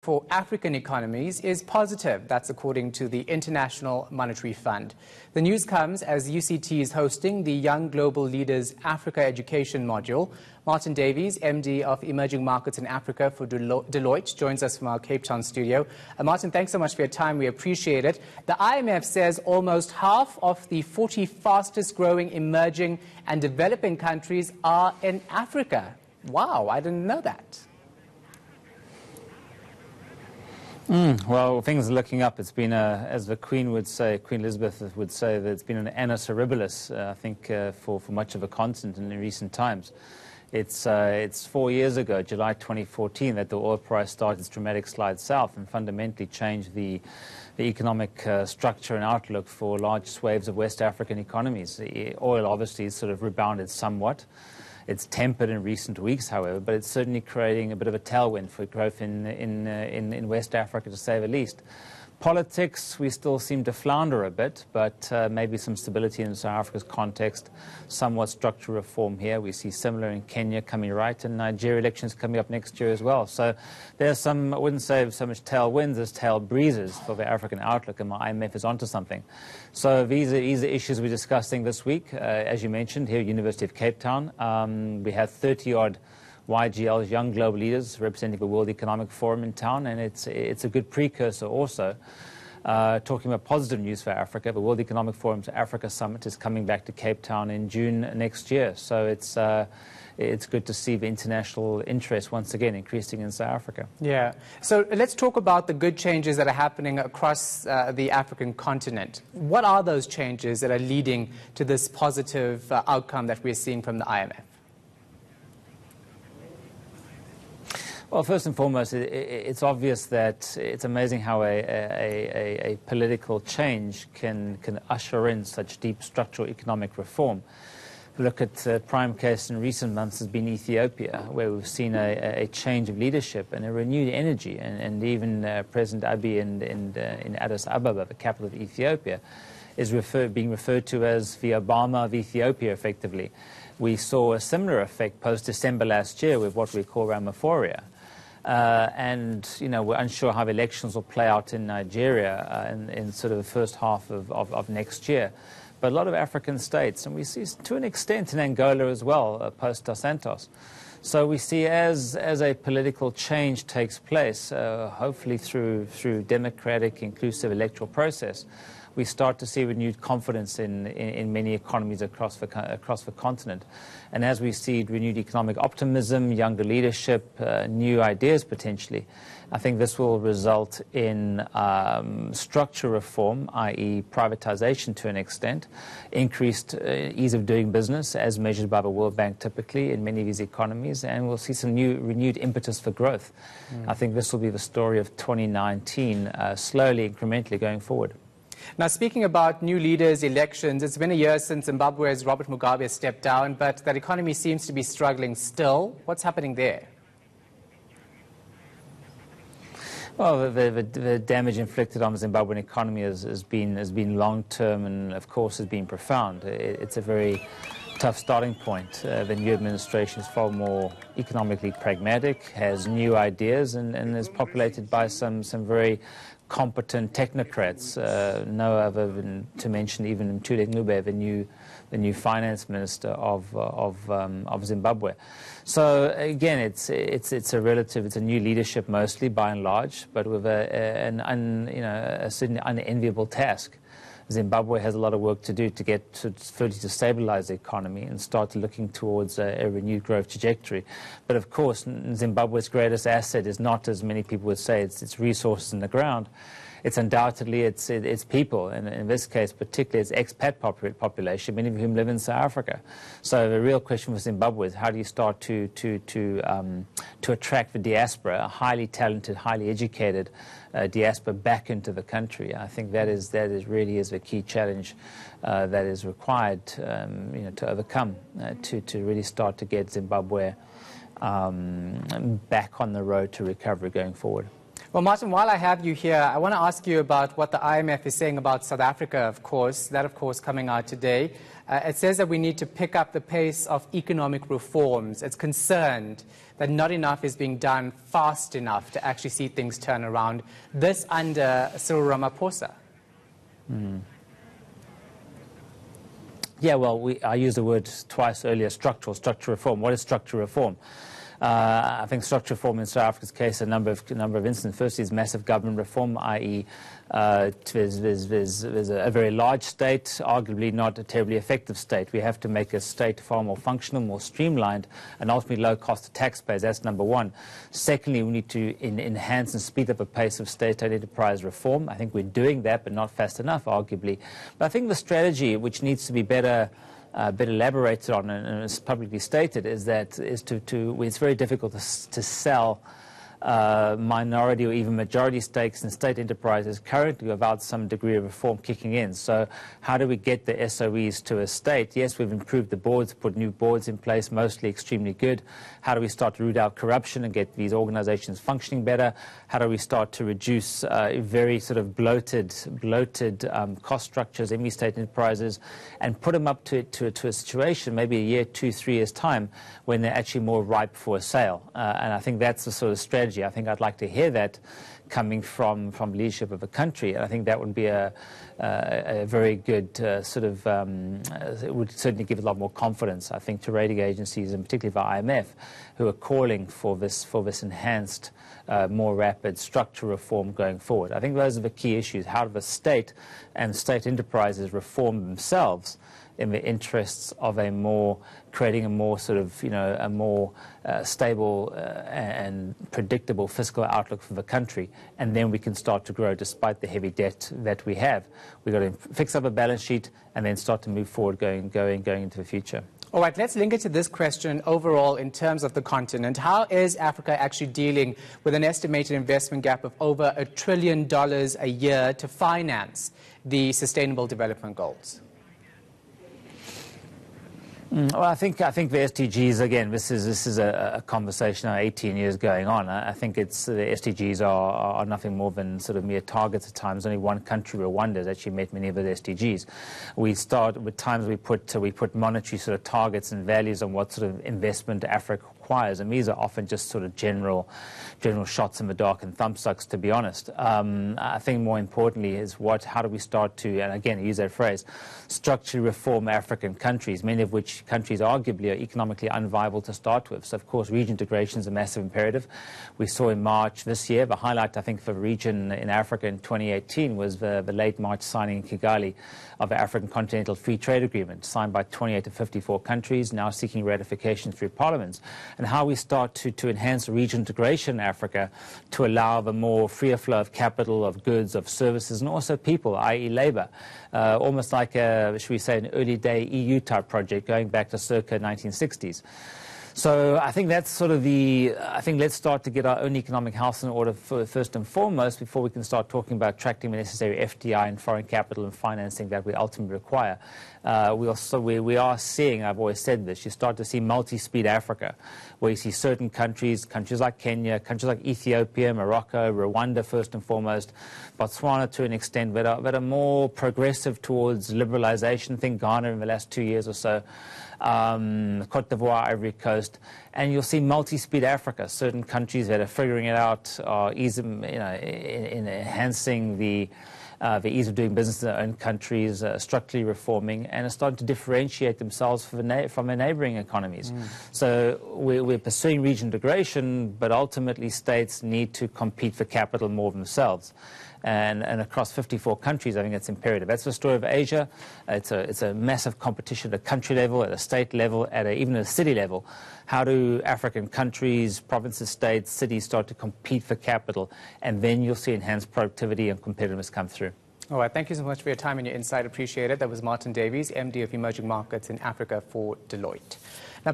for African economies is positive. That's according to the International Monetary Fund. The news comes as UCT is hosting the Young Global Leaders Africa Education module. Martyn Davies, MD of Emerging Markets in Africa for Deloitte, joins us from our Cape Town studio. Martyn, thanks so much for your time. We appreciate it. The IMF says almost half of the 40 fastest growing emerging and developing countries are in Africa. Wow, I didn't know that. Well, things are looking up. It's been, as the Queen would say, Queen Elizabeth would say, that it's been an annus horribilis, I think, for much of a continent in recent times. It's 4 years ago, July 2014, that the oil price started its dramatic slide south and fundamentally changed the economic structure and outlook for large swathes of West African economies. The oil obviously has sort of rebounded somewhat. It's tempered in recent weeks, however, but it's certainly creating a bit of a tailwind for growth in West Africa, to say the least. Politics, we still seem to flounder a bit, but maybe some stability in South Africa's context, somewhat structural reform here. We see similar in Kenya coming right, and Nigeria elections coming up next year as well. So there's some, I wouldn't say so much tailwinds as tail breezes for the African outlook, and my IMF is onto something. So these are issues we're discussing this week, as you mentioned, here at University of Cape Town. We have 30-odd YGLs, Young Global Leaders, representing the World Economic Forum in town, and it's a good precursor also. Talking about positive news for Africa, the World Economic Forum's Africa Summit is coming back to Cape Town in June next year. So it's good to see the international interest once again increasing in South Africa. Yeah. So let's talk about the good changes that are happening across the African continent. What are those changes that are leading to this positive outcome that we're seeing from the IMF? Well, first and foremost, it's obvious that it's amazing how a political change can usher in such deep structural economic reform. Look at the prime case in recent months has been Ethiopia, where we've seen a change of leadership and a renewed energy. And even President Abiy in Addis Ababa, the capital of Ethiopia, is being referred to as the Obama of Ethiopia, effectively. We saw a similar effect post-December last year with what we call Ramaphosa. And, you know, we're unsure how the elections will play out in Nigeria in sort of the first half of next year. But a lot of African states, and we see to an extent in Angola as well, post-Dos Santos. So we see as a political change takes place, hopefully through democratic, inclusive electoral process, we start to see renewed confidence in many economies across the continent. And as we see renewed economic optimism, younger leadership, new ideas potentially, I think this will result in structural reform, i.e. privatization to an extent, increased ease of doing business as measured by the World Bank typically in many of these economies, and we'll see some renewed impetus for growth. I think this will be the story of 2019, slowly, incrementally going forward. Now, speaking about new leaders, elections, it's been a year since Zimbabwe's Robert Mugabe has stepped down, but that economy seems to be struggling still. What's happening there? Well, the damage inflicted on the Zimbabwean economy has been long-term and, of course, has been profound. It's a very tough starting point. The new administration is far more economically pragmatic, has new ideas, and is populated by some very competent technocrats, no other than to mention even Mthuli Ncube, the new finance minister of Zimbabwe. So again, it's a new leadership mostly by and large, but with a certainly unenviable task. Zimbabwe has a lot of work to do to get fully to stabilize the economy and start looking towards a renewed growth trajectory. But of course, Zimbabwe's greatest asset is not, as many people would say, its resources in the ground. It's undoubtedly its people, and in this case particularly its expat population, many of whom live in South Africa. So the real question for Zimbabwe is how do you start to attract the diaspora, a highly talented, highly educated diaspora back into the country. I think that really is the key challenge that is required to overcome to really start to get Zimbabwe back on the road to recovery going forward. Well, Martyn, while I have you here, I want to ask you about what the IMF is saying about South Africa, of course. That, of course, coming out today. It says that we need to pick up the pace of economic reforms. It's concerned that not enough is being done fast enough to actually see things turn around. This under Cyril Ramaphosa. Yeah, well, I used the word twice earlier, structural reform. What is structural reform? I think structural reform in South Africa's case, a number of instances. Firstly, is massive government reform, i.e., there's a very large state, arguably not a terribly effective state. We have to make a state far more functional, more streamlined, and ultimately low cost to taxpayers. That's number one. Secondly, we need to enhance and speed up the pace of state-owned enterprise reform. I think we're doing that, but not fast enough, arguably. But I think the strategy, which needs to be better elaborated on and is publicly stated, is it's very difficult to sell minority or even majority stakes in state enterprises currently without some degree of reform kicking in. So how do we get the SOEs to a state? Yes, we've improved the boards, put new boards in place, mostly extremely good. How do we start to root out corruption and get these organizations functioning better? How do we start to reduce very sort of bloated cost structures in these state enterprises and put them up to a situation, maybe a year, 2-3 years' time, when they're actually more ripe for a sale? And I think that's the sort of strategy. I think I'd like to hear that coming from leadership of a country, and I think that would be a very good it would certainly give a lot more confidence, I think, to rating agencies, and particularly the IMF, who are calling for this enhanced, more rapid structural reform going forward. I think those are the key issues. How do the state and state enterprises reform themselves in the interests of creating a more sort of, a more stable and predictable fiscal outlook for the country, and then we can start to grow despite the heavy debt that we have. We've got to fix up a balance sheet and then start to move forward going into the future. All right, let's link it to this question overall in terms of the continent. How is Africa actually dealing with an estimated investment gap of over $1 trillion a year to finance the Sustainable Development Goals? Well, I think the SDGs, again, this is a conversation now 18 years going on. I think the SDGs are nothing more than sort of mere targets at times. Only one country, Rwanda, has actually met many of the SDGs. We start with times we put monetary sort of targets and values on what sort of investment Africa requires, and these are often just sort of general shots in the dark and thumbsucks, to be honest. I think more importantly is how do we start to, and again, I use that phrase, structurally reform African countries, many of which countries arguably are economically unviable to start with. So, of course, region integration is a massive imperative. We saw in March this year, the highlight, I think, for the region in Africa in 2018 was the late March signing in Kigali of the African Continental Free Trade Agreement, signed by 28 to 54 countries, now seeking ratification through parliaments, and how we start to enhance region integration in Africa to allow the more freer flow of capital, of goods, of services, and also people, i.e. labor. Almost like should we say, an early day EU type project going back to circa 1960s. So I think that's sort of I think let's start to get our own economic house in order first and foremost before we can start talking about attracting the necessary FDI and foreign capital and financing that we ultimately require. We are seeing, I've always said this, you start to see multi-speed Africa, where you see certain countries like Kenya, countries like Ethiopia, Morocco, Rwanda first and foremost, Botswana to an extent, that are more progressive towards liberalization. Think Ghana in the last 2 years or so, Cote d'Ivoire, Ivory Coast, and you'll see multi-speed Africa, certain countries that are figuring it out, are in enhancing the ease of doing business in their own countries, structurally reforming, and are starting to differentiate themselves from their neighboring economies. So we're pursuing region integration, but ultimately states need to compete for capital more themselves. And across 54 countries, I think it's imperative. That's the story of Asia. It's a massive competition at a country level, at a state level, even at a city level. How do African countries, provinces, states, cities start to compete for capital? And then you'll see enhanced productivity and competitiveness come through. All right, thank you so much for your time and your insight. Appreciate it. That was Martyn Davies, MD of Emerging Markets in Africa for Deloitte. Now,